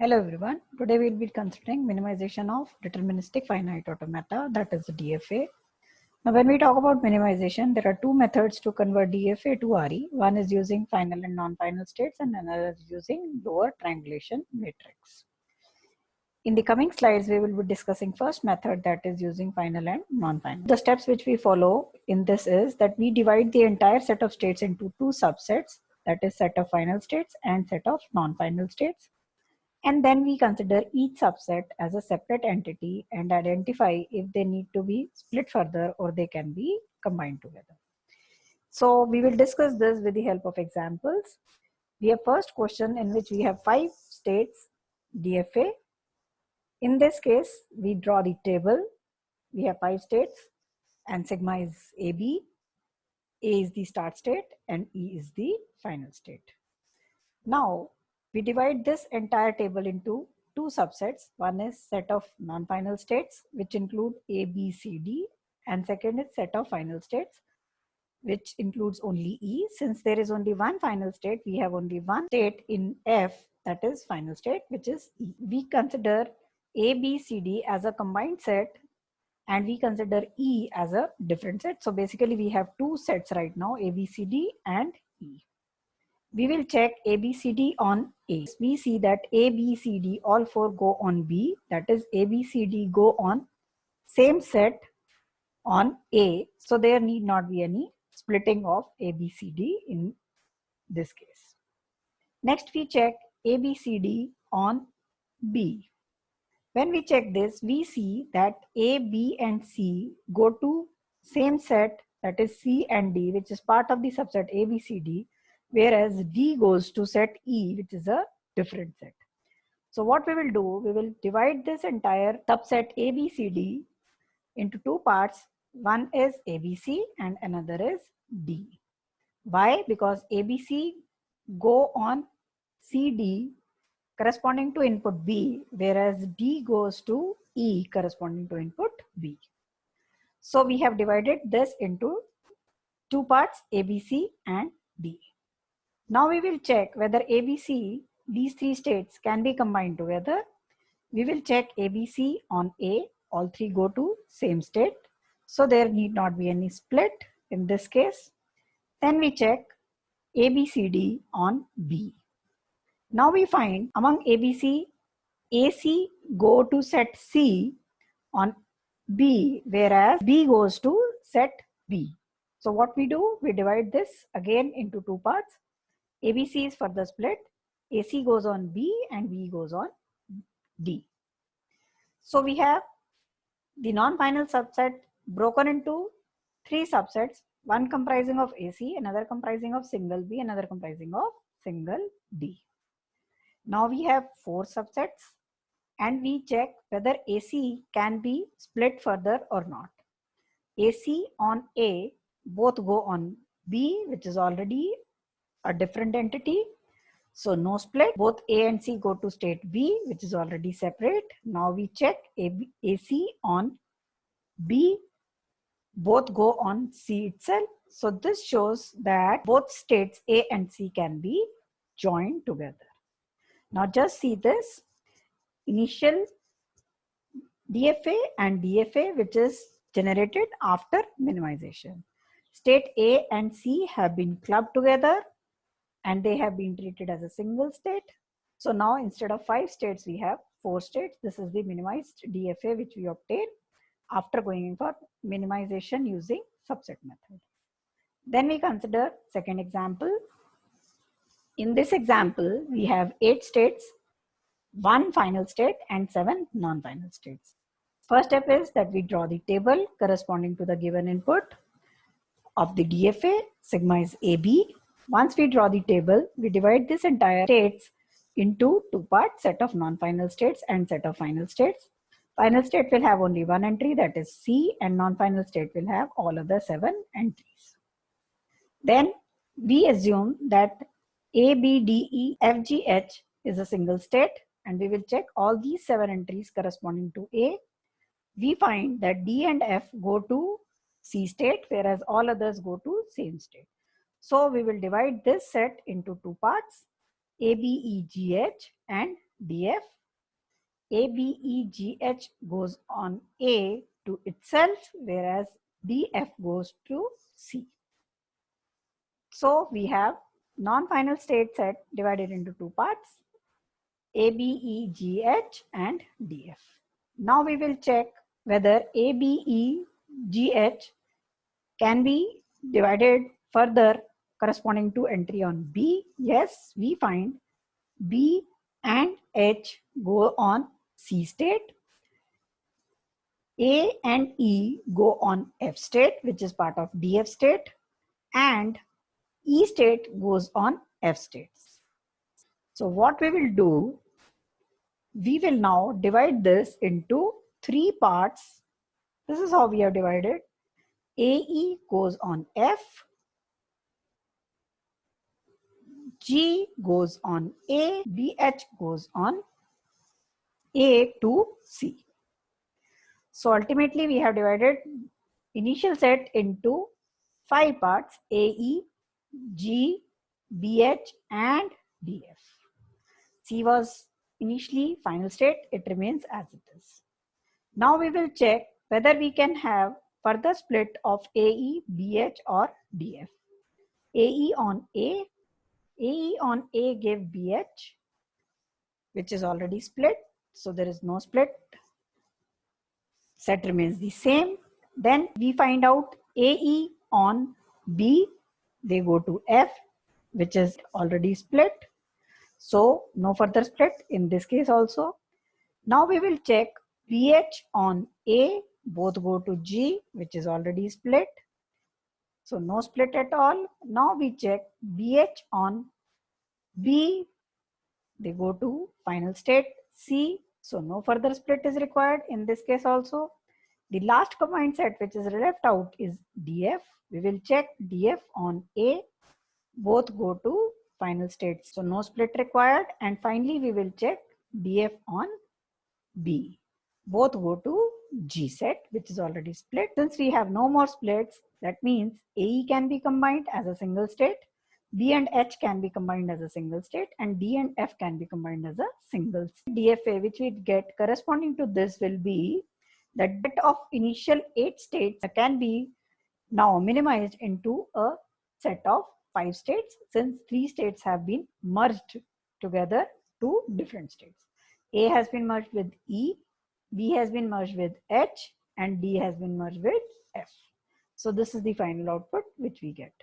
Hello everyone. Today we'll be considering minimization of deterministic finite automata, that is DFA. Now when we talk about minimization, there are two methods to convert DFA to RE. One is using final and non-final states and another is using lower triangulation matrix. In the coming slides, we will be discussing first method, that is using final and non-final. The steps which we follow in this is that we divide the entire set of states into two subsets, that is set of final states and set of non-final states. And then we consider each subset as a separate entity and identify if they need to be split further or they can be combined together. So we will discuss this with the help of examples. We have first question in which we have 5 states DFA. In this case, we draw the table. We have 5 states and sigma is AB. A is the start state and E is the final state. Now, we divide this entire table into two subsets. One is set of non-final states, which include A, B, C, D, and second is set of final states, which includes only E. Since there is only one final state, we have only one state in F, that is final state, which is E. We consider A, B, C, D as a combined set and we consider E as a different set. So basically we have two sets right now, A, B, C, D and E. We will check A, B, C, D on A. We see that A, B, C, D, all 4 go on B. That is A, B, C, D go on same set on A. So there need not be any splitting of A, B, C, D in this case. Next we check A, B, C, D on B. When we check this, we see that A, B and C go to same set, that is C and D, which is part of the subset A, B, C, D, whereas D goes to set E, which is a different set. So what we will do, we will divide this entire subset A, B, C, D into two parts. One is ABC and another is D. Why? Because ABC go on CD corresponding to input B, whereas D goes to E corresponding to input B. So we have divided this into two parts, ABC and D. Now we will check whether ABC, these three states can be combined together. We will check ABC on A, all three go to same state. So there need not be any split in this case. Then we check ABCD on B. Now we find among ABC, AC go to set C on B, whereas B goes to set B. So what we do, we divide this again into two parts. ABC is further split. AC goes on B and B goes on D. So we have the non-final subset broken into three subsets, one comprising of AC, another comprising of single B, another comprising of single D. Now we have 4 subsets and we check whether AC can be split further or not. AC on A both go on B, which is already a different entity. So no split. Both A and C go to state B, which is already separate. Now we check AC on B, both go on C itself. So this shows that both states A and C can be joined together. Now just see this initial DFA and DFA, which is generated after minimization. State A and C have been clubbed together and they have been treated as a single state. So now instead of 5 states, we have 4 states. This is the minimized DFA which we obtain after going in for minimization using subset method. Then we consider second example. In this example, we have 8 states, 1 final state and 7 non-final states. First step is that we draw the table corresponding to the given input of the DFA. Sigma is AB. Once we draw the table, we divide this entire states into two parts, set of non-final states and set of final states. Final state will have only one entry, that is C, and non-final state will have all other 7 entries. Then we assume that A, B, D, E, F, G, H is a single state and we will check all these 7 entries corresponding to A. We find that D and F go to C state, whereas all others go to same state. So we will divide this set into two parts, A, B, E, G, H and DF. ABEGH goes on A to itself, whereas DF goes to C. So we have non-final state set divided into two parts, ABEGH and DF. Now we will check whether ABEGH can be divided further corresponding to entry on B. Yes, we find B and H go on C state. A and E go on F state, which is part of DF state, and E state goes on F states. So what we will do, we will now divide this into three parts. This is how we have divided. AE goes on F, G goes on A, BH goes on A to C. So ultimately we have divided initial set into five parts: AE, G, BH and DF. C was initially final state, it remains as it is. Now we will check whether we can have further split of AE, BH or DF. AE on A, AE on A gave BH, which is already split, so there is no split. Set remains the same. Then we find out AE on B, they go to F, which is already split. So no further split in this case also. Now we will check BH on A, both go to G, which is already split. So no split at all. Now we check BH on B, they go to final state C. So no further split is required in this case also. The last combined set which is left out is DF. We will check DF on A, both go to final state, so no split required. And finally we will check DF on B, both go to G set, which is already split. Since we have no more splits, that means AE can be combined as a single state, B and H can be combined as a single state, and D and F can be combined as a single state. DFA which we get corresponding to this will be that set of initial 8 states can be now minimized into a set of 5 states, since 3 states have been merged together to different states. A has been merged with E, B has been merged with H, and D has been merged with F. So this is the final output which we get.